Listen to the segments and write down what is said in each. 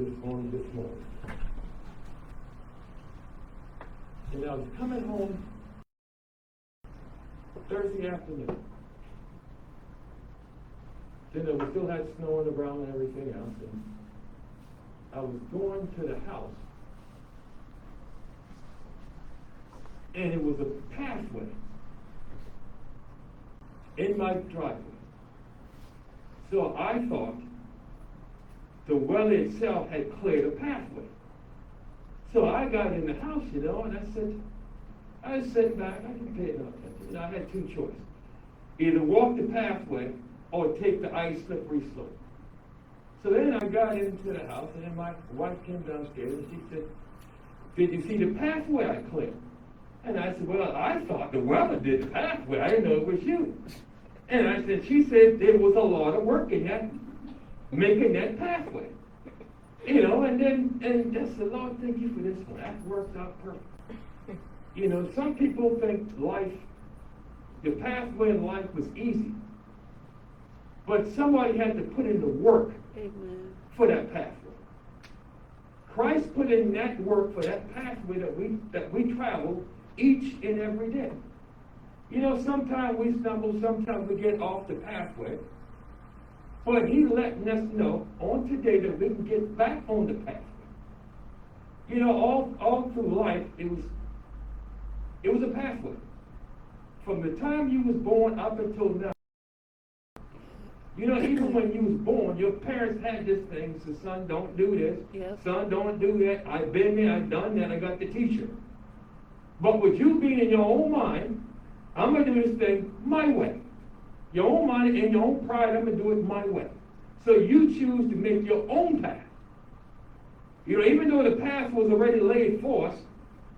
this morning. And I was coming home Thursday afternoon. Then we still had snow on the ground and everything else. And I was going to the house. And it was a pathway in my driveway. So I thought the weather itself had cleared a pathway. So I got in the house, and I was sitting back, I didn't pay enough attention. I had two choices. Either walk the pathway or take the ice slippery slope. So then I got into the house, and then my wife came downstairs, and she said, "Did you see the pathway I cleared?" And I said, "Well, I thought the weather did the pathway. I didn't know it was you." And I said, she said there was a lot of work in that, making that pathway. You know, and I said, "Lord, thank you for this one. That worked out perfect." You know, some people think the pathway in life was easy. But somebody had to put in the work for that pathway. Christ put in that work for that pathway that we travel each and every day. You know, sometimes we stumble, sometimes we get off the pathway. But He's letting us know on today that we can get back on the pathway. You know, all through life, it was a pathway. From the time you was born up until now. You know, even when you was born, your parents had this thing, so son, don't do this. Yep. Son, don't do that. I've been there, I've done that, I got the teacher. But with you being in your own mind, I'm going to do this thing my way. Your own mind and your own pride, I'm going to do it my way. So you choose to make your own path. You know, even though the path was already laid for us,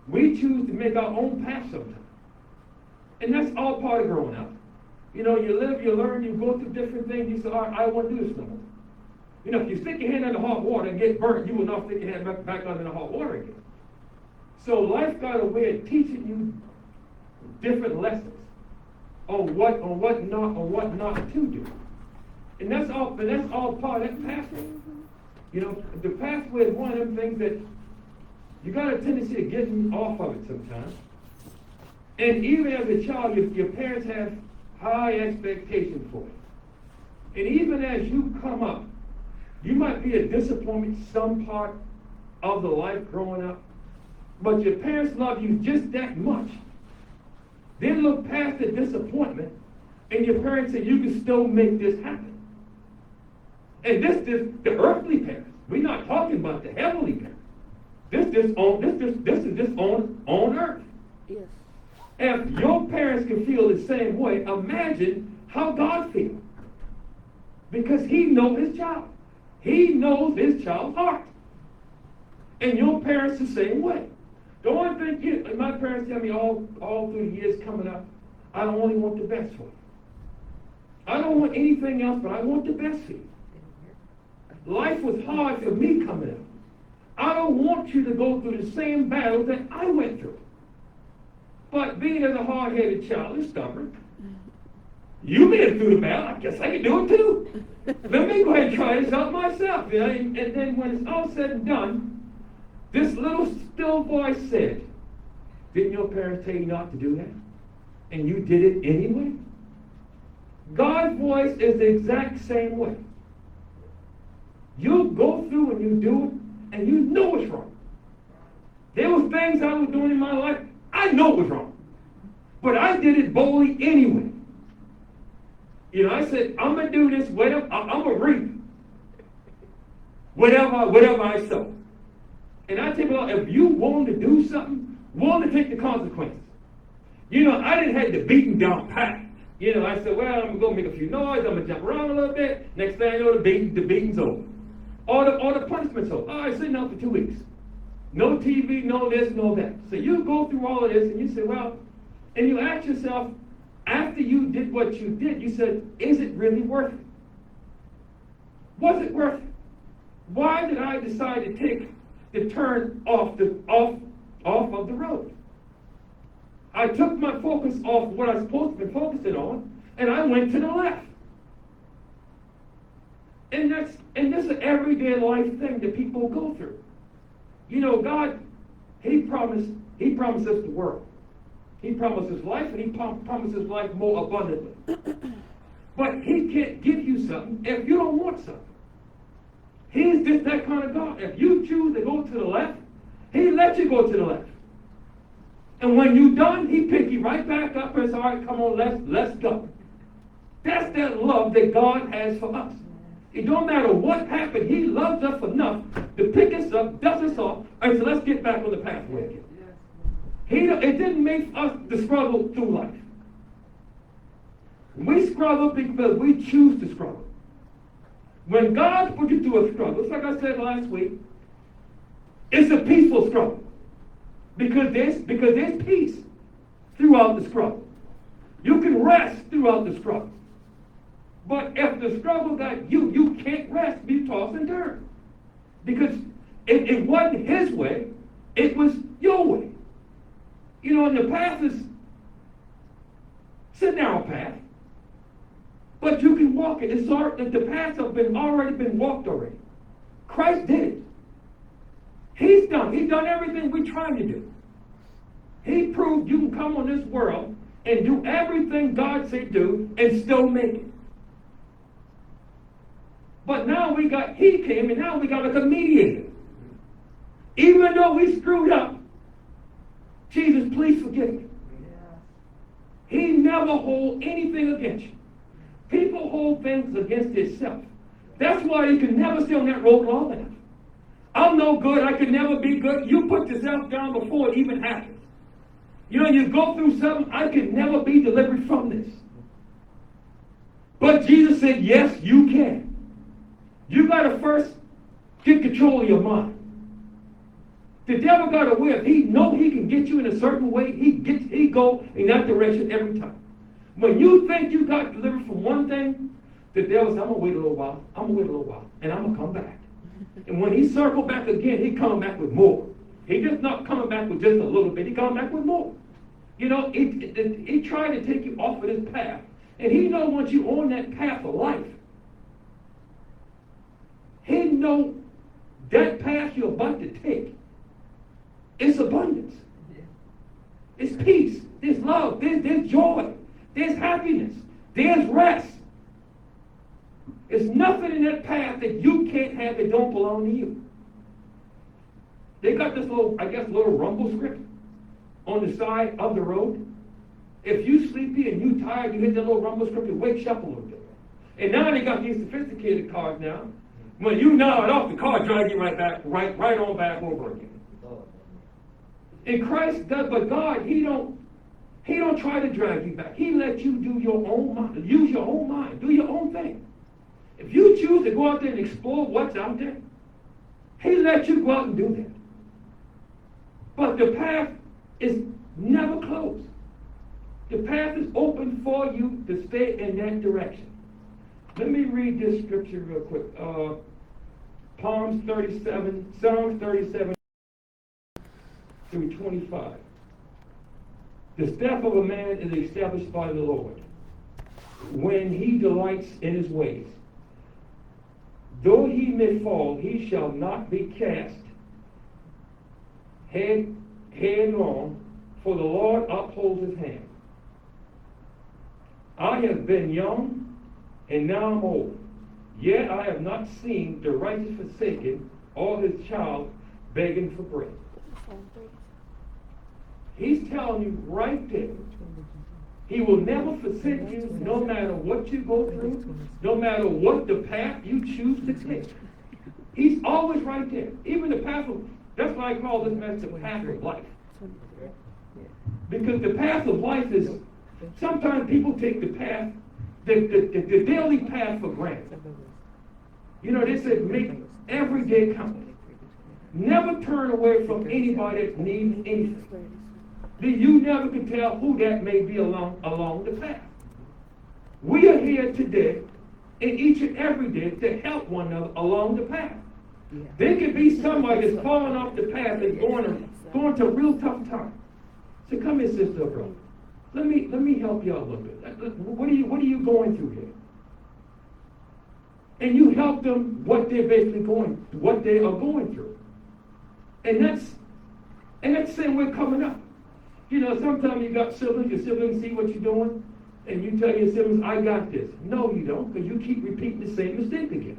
we choose to make our own path sometimes. And that's all part of growing up. You know, you live, you learn, you go through different things. You say, all right, I want to do this no more. You know, if you stick your hand in the hot water and get burnt, you will not stick your hand back under the hot water again. So life got a way of teaching you different lessons on what not to do. And that's all part of that pathway. You know, the pathway is one of them things that you got a tendency of getting off of it sometimes. And even as a child, your parents have high expectations for it. And even as you come up, you might be a disappointment some part of the life growing up, but your parents love you just that much. They look past the disappointment, and your parents say, you can still make this happen. And this is the earthly parents. We're not talking about the heavenly parents. This is just on earth. Yes. If your parents can feel the same way, imagine how God feels. Because He knows His child. He knows His child's heart. And your parents the same way. The only thing, my parents tell me all through the years coming up, I only want the best for you. I don't want anything else, but I want the best for you. Life was hard for me coming up. I don't want you to go through the same battles that I went through. But being as a hard-headed child and stubborn, you made it through the battle, I guess I can do it too. Let me go ahead and try this out myself. You know? And then when it's all said and done, this little still voice said, didn't your parents tell you not to do that? And you did it anyway? God's voice is the exact same way. You'll go through and you do it, and you know it's wrong. There was things I was doing in my life, I know it was wrong. But I did it boldly anyway. You know, I said, I'm going to do this, whatever, I'm going to reap whatever I sow. And I tell you what, if you want to do something, willing to take the consequences. You know, I didn't have the beating down pat. You know, I said, well, I'm going to make a few noise, I'm going to jump around a little bit. Next thing I know, the beating's over. Or the punishment's over. Oh, I was sitting out for 2 weeks. No TV, no this, no that. So you go through all of this and you say, well, and you ask yourself, after you did what you did, you said, is it really worth it? Was it worth it? Why did I decide to take the turn off of the road? I took my focus off what I was supposed to be focusing on, and I went to the left. And this is an everyday life thing that people go through. You know, God, He promised us the world. He promises life, and He promises life more abundantly. But He can't give you something if you don't want something. He's just that kind of God. If you choose to go to the left, He lets you go to the left. And when you're done, He pick you right back up and says, all right, come on, let's go. That's that love that God has for us. It don't matter what happened, He loves us enough to pick us up, dust us off, and so let's get back on the pathway again. It didn't make us to struggle through life. We struggle because we choose to struggle. When God puts you through a struggle, it's like I said last week, it's a peaceful struggle. Because there's peace throughout the struggle. You can rest throughout the struggle. But if the struggle got you can't rest, be tossed and turn. Because it wasn't His way, it was your way. You know, and the path is a narrow path. But you can walk it. The paths have already been walked already. Christ did it. He's done everything we're trying to do. He proved you can come on this world and do everything God said do and still make it. But now He came, and now we got like a mediator. Even though we screwed up, Jesus, please forgive me. He never hold anything against you. People hold things against themselves. That's why you can never stay on that road long enough. I'm no good. I can never be good. You put yourself down before it even happens. You know, you go through something, I can never be delivered from this. But Jesus said, yes, you can. You got to first get control of your mind. The devil got a whip. He know he can get you in a certain way. He go in that direction every time. When you think you got delivered from one thing, the devil says, I'm going to wait a little while. And I'm going to come back. And when he circled back again, he come back with more. He just not coming back with just a little bit. He come back with more. You know, he tried to take you off of this path. And he know once you on that path of life, he know that path you're about to take, it's abundance. It's peace. There's love. There's joy. There's happiness. There's rest. There's nothing in that path that you can't have that don't belong to you. They got this little rumble script on the side of the road. If you sleepy and you tired, you hit that little rumble script, it wakes you up a little bit. And now they got these sophisticated cars now. When you nod off, the car drives you right on back over again. And Christ does, but God, He don't try to drag you back. He lets you do your own mind, use your own mind, do your own thing. If you choose to go out there and explore what's out there, He lets you go out and do that. But the path is never closed. The path is open for you to stay in that direction. Let me read this scripture real quick. Psalms 37 through 25. The step of a man is established by the Lord when he delights in his ways. Though he may fall, he shall not be cast headlong, for the Lord upholds his hand. I have been young, and now I'm old. Yet I have not seen the righteous forsaken, or his child begging for bread. He's telling you right there, He will never forsake you no matter what you go through, no matter what the path you choose to take. He's always right there. Even the path of, that's why I call this message the path of life. Because the path of life is, sometimes people take the path, the daily path for granted. You know, they said make every day count. Never turn away from anybody that needs anything. You never can tell who that may be along the path. We are here today and each and every day to help one another along the path. Yeah. There could be somebody that's falling off the path and going to a real tough time. So come here, sister, bro. Let me help you out a little bit. What are you going through here? And you help them what they are going through. And that's the same way coming up. You know, sometimes you got siblings, your siblings see what you're doing, and you tell your siblings, I got this. No, you don't, because you keep repeating the same mistake again.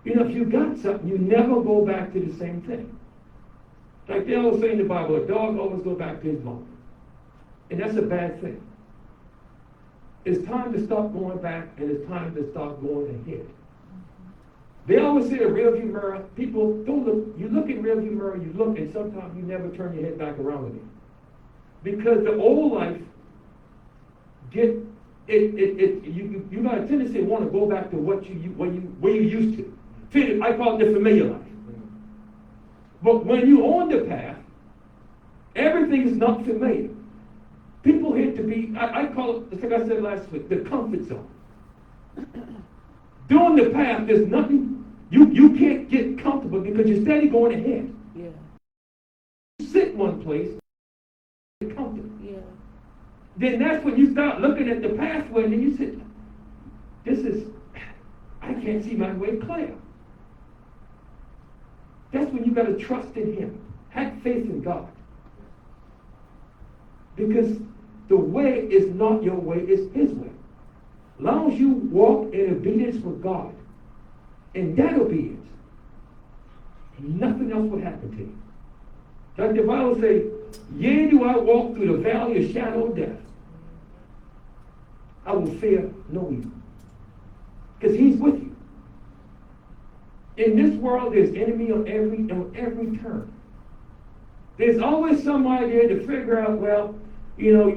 You know, if you got something, you never go back to the same thing. Like they always say in the Bible, a dog always goes back to his bone. And that's a bad thing. It's time to stop going back, and it's time to start going ahead. They always say a rearview mirror. People don't look. You look in rearview mirror, you look, and sometimes you never turn your head back around again. Because the old life, you got a tendency to want to go back to where you used to. I call it the familiar life. But when you're on the path, everything is not familiar. People hate to be, I call it, like I said last week, the comfort zone. Doing the path, there's nothing, you can't get comfortable because you're steady going ahead. Yeah. You sit one place, you're comfortable. Yeah. Then that's when you start looking at the pathway and then you say, I can't see my way clear. That's when you got to trust in Him. Have faith in God. Because the way is not your way, it's His way. As long as you walk in obedience with God, in that obedience, nothing else will happen to you. Like the Bible says, yea, do I walk through the valley of shadow of death, I will fear no evil. Because He's with you. In this world, there's enemy on every turn. There's always some idea to figure out, well, you know,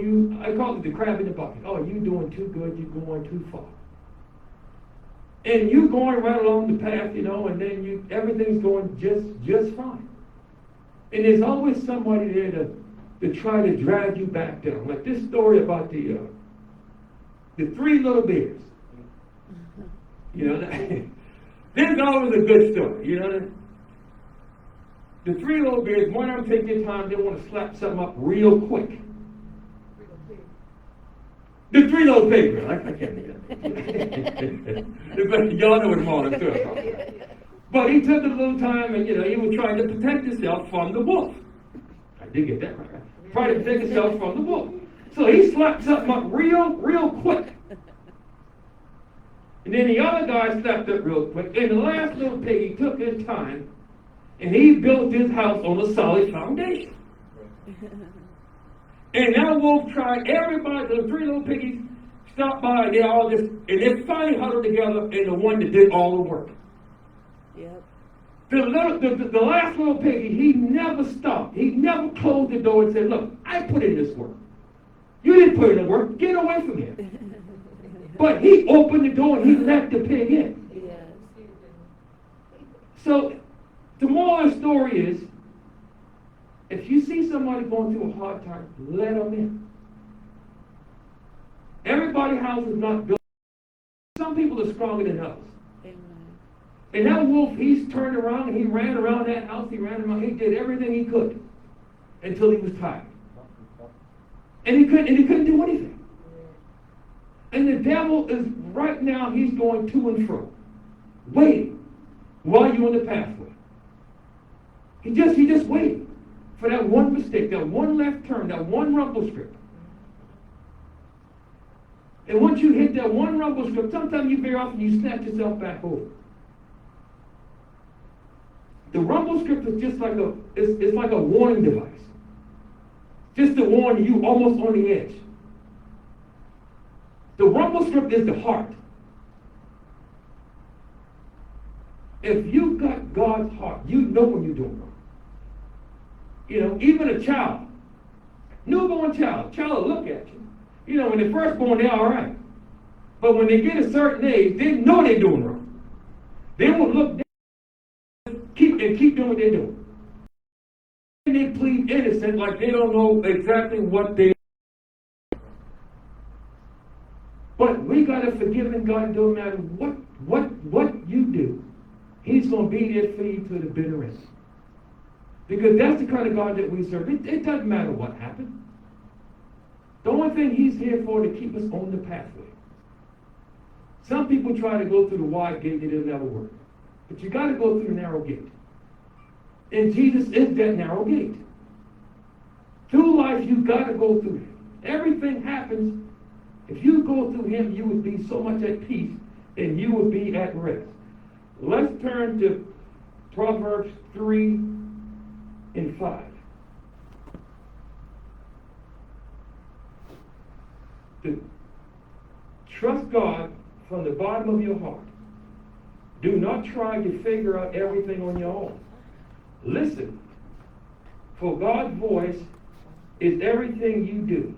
I call it the crab in the bucket. Oh, you're doing too good, you're going too far. And you're going right along the path, you know, and then everything's going just fine. And there's always somebody there to try to drag you back down. Like this story about the three little bears. You know, this is always a good story, you know. The three little bears, one of them take their time, they want to slap something up real quick. The three little pigs, I can't think of it. Y'all know what I'm on too. But he took a little time and, you know, he was trying to protect himself from the wolf. I did get that right. Trying to protect himself from the wolf. So he slapped something up real quick. And then the other guy slapped up real quick. And the last little pig, he took his time and he built his house on a solid foundation. And that wolf tried, everybody, the three little piggies stopped by, and they finally huddled together, and the one that did all the work. Yep. The last little piggy, he never stopped. He never closed the door and said, look, I put in this work. You didn't put in the work. Get away from here. But he opened the door and he let the pig in. Yes. So the moral of the story is, if you see somebody going through a hard time, let them in. Everybody's house is not built. Some people are stronger than others. Amen. And that wolf, he's turned around and he ran around that house. He did everything he could until he was tired. And he couldn't do anything. And the devil is right now, he's going to and fro, waiting while you're on the pathway. He just waiting for that one mistake, that one left turn, that one rumble strip. And once you hit that one rumble strip, sometimes you veer off and you snap yourself back over. The rumble strip is just like it's like a warning device. Just to warn you almost on the edge. The rumble strip is the heart. If you got God's heart, you know when you're doing wrong. You know, even a child, newborn child will look at you. You know, when they're first born, they're all right. But when they get a certain age, they know they're doing wrong. They will look down, keep doing what they're doing. And they plead innocent like they don't know exactly what they are. But we got to forgive in God no matter what you do. He's going to be there for you to the bitter end. Because that's the kind of God that we serve. It doesn't matter what happened. The only thing He's here for is to keep us on the pathway. Some people try to go through the wide gate, and it'll never work. But you got to go through the narrow gate. And Jesus is that narrow gate. Through life, you got to go through it. Everything happens. If you go through him, you would be so much at peace, and you would be at rest. Let's turn to Proverbs 3 and 5. To trust God from the bottom of your heart. Do not try to figure out everything on your own. Listen, for God's voice is everything you do.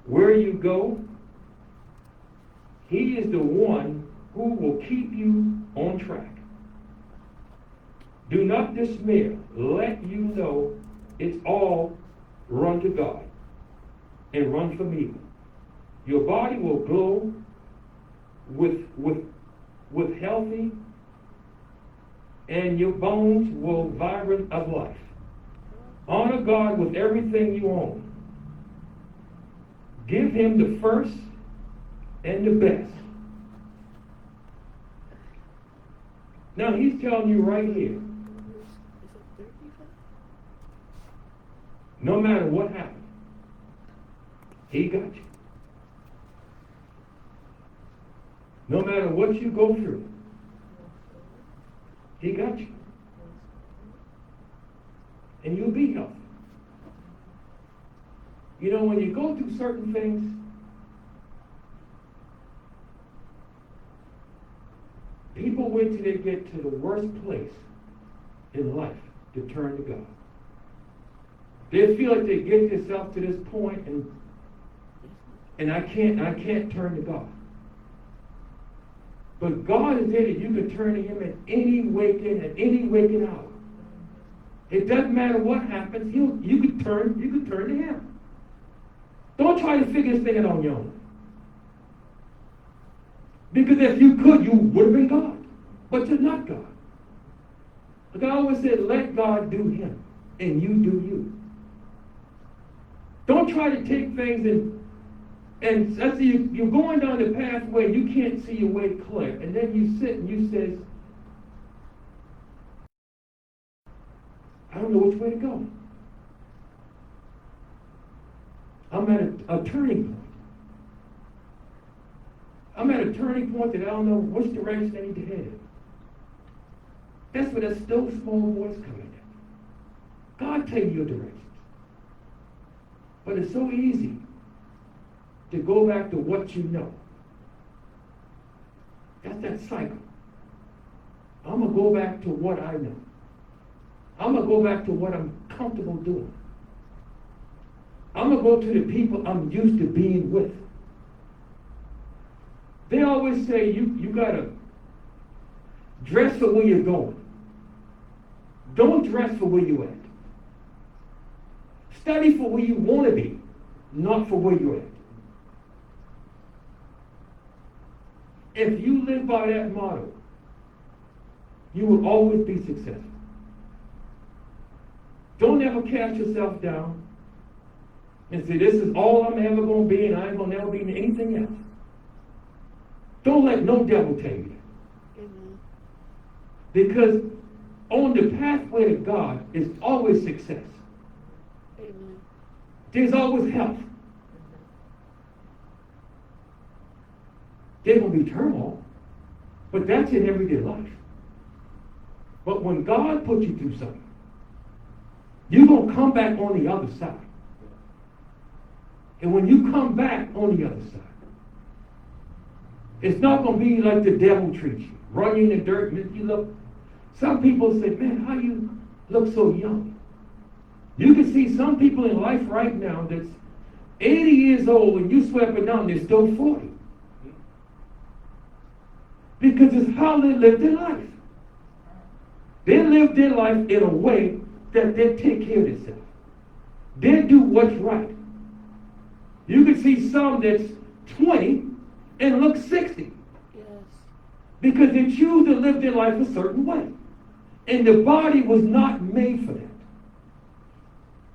Where you go, he is the one who will keep you on track. Do not dismay. Let you know it's all run to God and run from evil. Your body will glow with healthy, and your bones will vibrant of life. Honor God with everything you own. Give him the first and the best. Now he's telling you right here, no matter what happens, he got you. No matter what you go through, he got you. And you'll be healthy. You know, when you go through certain things, people wait till they get to the worst place in life to turn to God. They feel like they get themselves to this point and I can't turn to God. But God is there that you can turn to him at any waking hour. It doesn't matter what happens, you can turn to him. Don't try to figure this thing out on your own. Because if you could, you would have been God. But you're not God. Like I always said, let God do him, and you do you. Don't try to take things and I see you're going down the pathway, you can't see your way clear. And then you sit and you say, I don't know which way to go. I'm at a turning point. I'm at a turning point that I don't know which direction I need to head in. That's where that still small voice comes in. God tell you your directions. But it's so easy to go back to what you know. That's that cycle. I'm going to go back to what I know. I'm going to go back to what I'm comfortable doing. I'm going to go to the people I'm used to being with. They always say you got to dress for where you're going. Don't dress for where you're at. Study for where you want to be, not for where you're at. If you live by that motto, you will always be successful. Don't ever cast yourself down and say, this is all I'm ever going to be and I ain't going to never be anything else. Don't let no devil tell you that. Mm-hmm. Because on the pathway to God is always success. Amen. There's always health. There's going to be turmoil, but that's in everyday life. But when God puts you through something, you're going to come back on the other side. And when you come back on the other side, it's not going to be like the devil treats you. Run you in the dirt, make you look. Some people say, man, how you look so young? You can see some people in life right now that's 80 years old and you sweep it down, they're still 40. Because it's how they live their life. They live their life in a way that they take care of themselves. They do what's right. You can see some that's 20 and look 60. Yes. Because they choose to live their life a certain way. And the body was not made for that.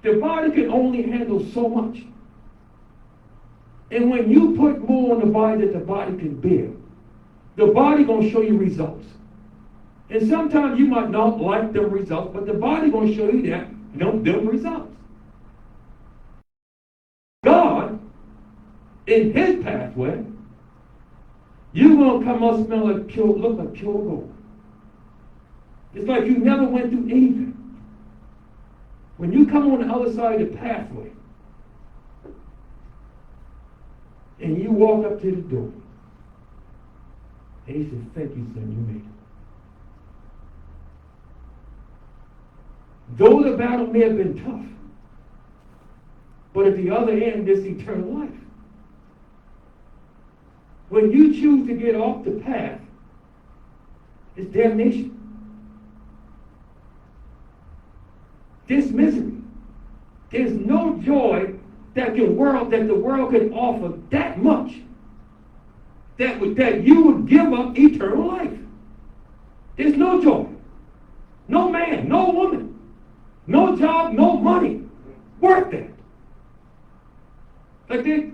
The body can only handle so much. And when you put more on the body that the body can bear, the body gonna show you results. And sometimes you might not like them results, but the body gonna show you that them results. God, in His pathway, you're gonna come out smell like look like pure gold. It's like you never went through anything. When you come on the other side of the pathway, and you walk up to the door, and He says, "Thank you, son, you made it." Though the battle may have been tough, but at the other end, there's eternal life. When you choose to get off the path, it's damnation. This misery. There's no joy that the world can offer that much that you would give up eternal life. There's no joy. No man, no woman, no job, no money worth that. Like this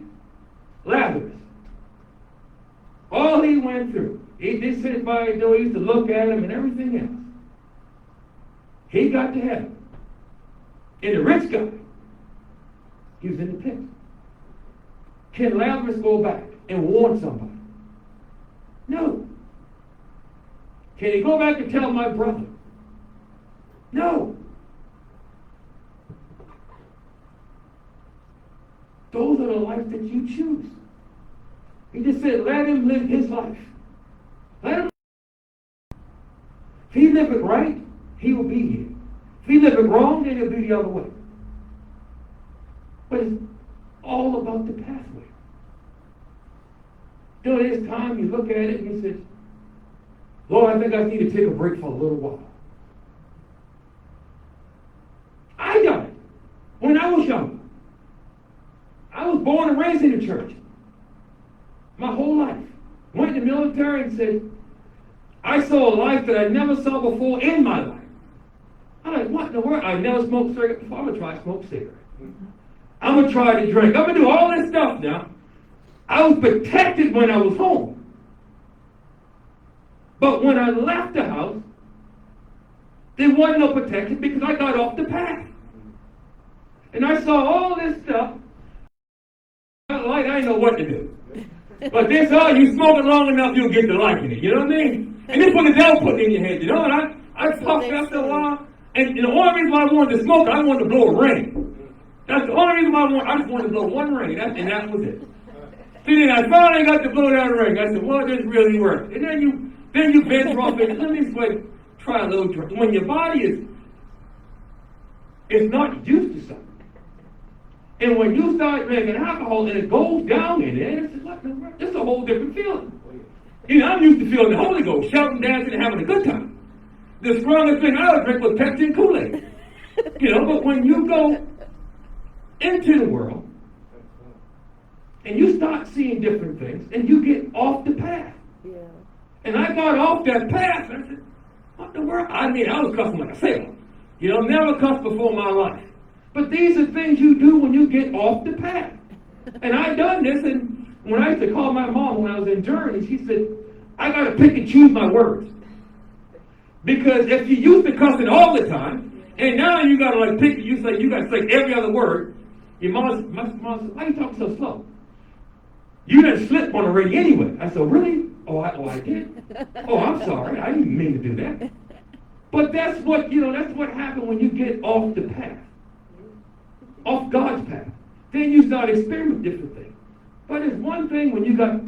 Lazarus. All he went through. He did sit by the door, he used to look at him and everything else. He got to heaven. And the rich guy, he was in the pit. Can Lazarus go back and warn somebody? No. Can he go back and tell my brother? No. Those are the life that you choose. He just said, let him live his life. Let him. If he live it right, he will be here. If he live it wrong, then he'll be the other way. But it's all about the pathway. During this time, you look at it and you say, Lord, I think I need to take a break for a little while. I got it when I was young. I was born and raised in the church. My whole life. Went in the military and said, I saw a life that I never saw before in my life. I'm like, what in the world? I never smoked cigarette before. I'm going to try to smoke cigarette. I'm going to try to drink. I'm going to do all this stuff now. I was protected when I was home. But when I left the house, there wasn't no protection because I got off the path. And I saw all this stuff. I didn't know what to do. But this, you smoke it long enough, you'll get to liking it. You know what I mean? And this is what the devil put in your head. You know, and I puffed after a while. And the only reason why I wanted to smoke, I wanted to blow a ring. That's the only reason why I just wanted to blow one ring. And that was it. See, then I finally got to blow that ring. I said, well, this really works. And then you venture off and let me try a little drink. When your body is not used to something. And when you start drinking alcohol and it goes down in there, it's a whole different feeling. You know, I'm used to feeling the Holy Ghost, shouting, dancing, and having a good time. The strongest thing I would drink was Pepsi and Kool-Aid. You know, but when you go into the world and you start seeing different things and you get off the path. Yeah. And I got off that path and I said, what the world? I mean, I was cussing like a sailor. You know, never cussed before in my life. But these are things you do when you get off the path. And I done this, and when I used to call my mom when I was in Germany, she said, I got to pick and choose my words. Because if you used to cussing all the time, and now you got to pick, you got to say every other word, your mom said, why are you talking so slow? You didn't slip on already anyway. I said, really? Oh, I did? Oh, I'm sorry. I didn't mean to do that. But that's what happened when you get off the path. Off God's path. Then you start experimenting different things. But it's one thing when you got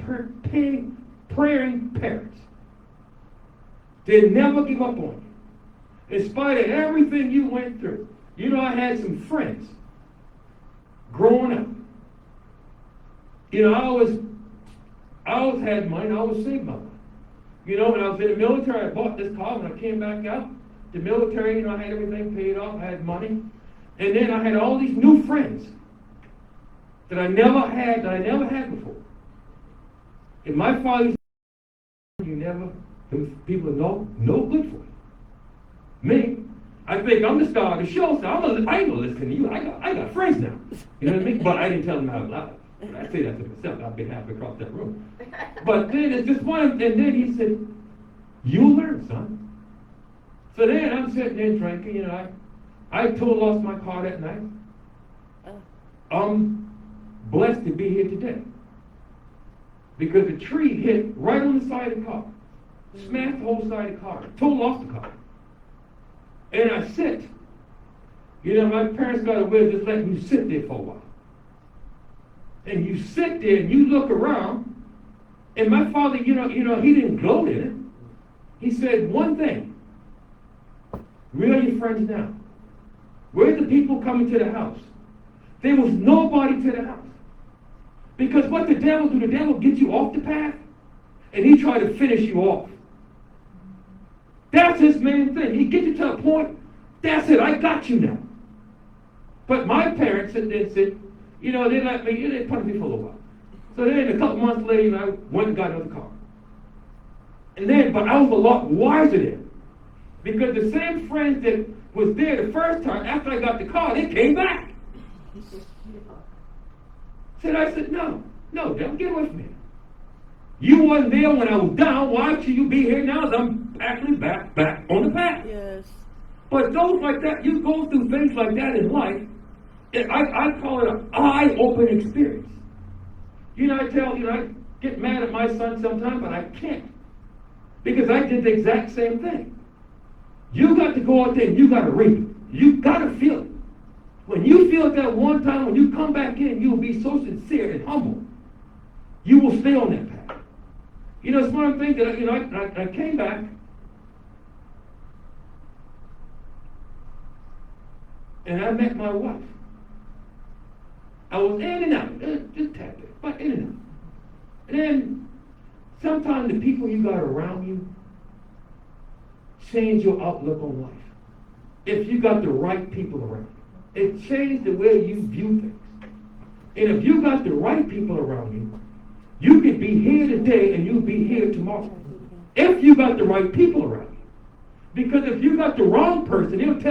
praying parents. They never give up on you. In spite of everything you went through. You know, I had some friends growing up. You know, I always had money. I always saved my money. You know, when I was in the military, I bought this car. When I came back out, the military, you know, I had everything paid off. I had money. And then I had all these new friends that I never had before. And my father said, those people are no good for you. Me, I think I'm the star of the show, so I ain't gonna listen to you. I got friends now. You know what I mean? But I didn't tell them out loud. I say that to myself. I'd be halfway across that room. But then it's just one, and then he said, "You'll learn, son." So then I'm sitting there drinking, you know, I totally lost my car that night. I'm blessed to be here today. Because the tree hit right on the side of the car. Smashed the whole side of the car. Totally lost the car. And I sit. You know, my parents got away with just letting you sit there for a while. And you sit there and you look around. And my father, you know, he didn't gloat in it. He said one thing. Where are your friends now? Where are the people coming to the house? There was nobody to the house. Because what the devil do, the devil gets you off the path, and he try to finish you off. That's his main thing. He gets you to a point, that's it, I got you now. But my parents said, you know, they let me, they put me for a little while. So then a couple months later, you know, I went and got another car. And then, but I was a lot wiser then. Because the same friends that was there the first time, after I got the car, they came back. I said, no, don't get away from me. You wasn't there when I was down. Why should you be here now? I'm actually back on the path. Yes. But those like that, you go through things like that in life. I call it an eye-opening experience. You know, I get mad at my son sometimes, but I can't. Because I did the exact same thing. You got to go out there and you got to reap it. You got to feel it. When you feel it that one time, when you come back in, you will be so sincere and humble. You will stay on that path. You know, it's one of the things that, you know, I came back, and I met my wife. I was in and out, just tap it, but in and out. And then, sometimes the people you got around you change your outlook on life. If you got the right people around you. It changed the way you view things. And if you got the right people around you, you could be here today and you'll be here tomorrow. If you got the right people around you. Because if you got the wrong person, he'll tell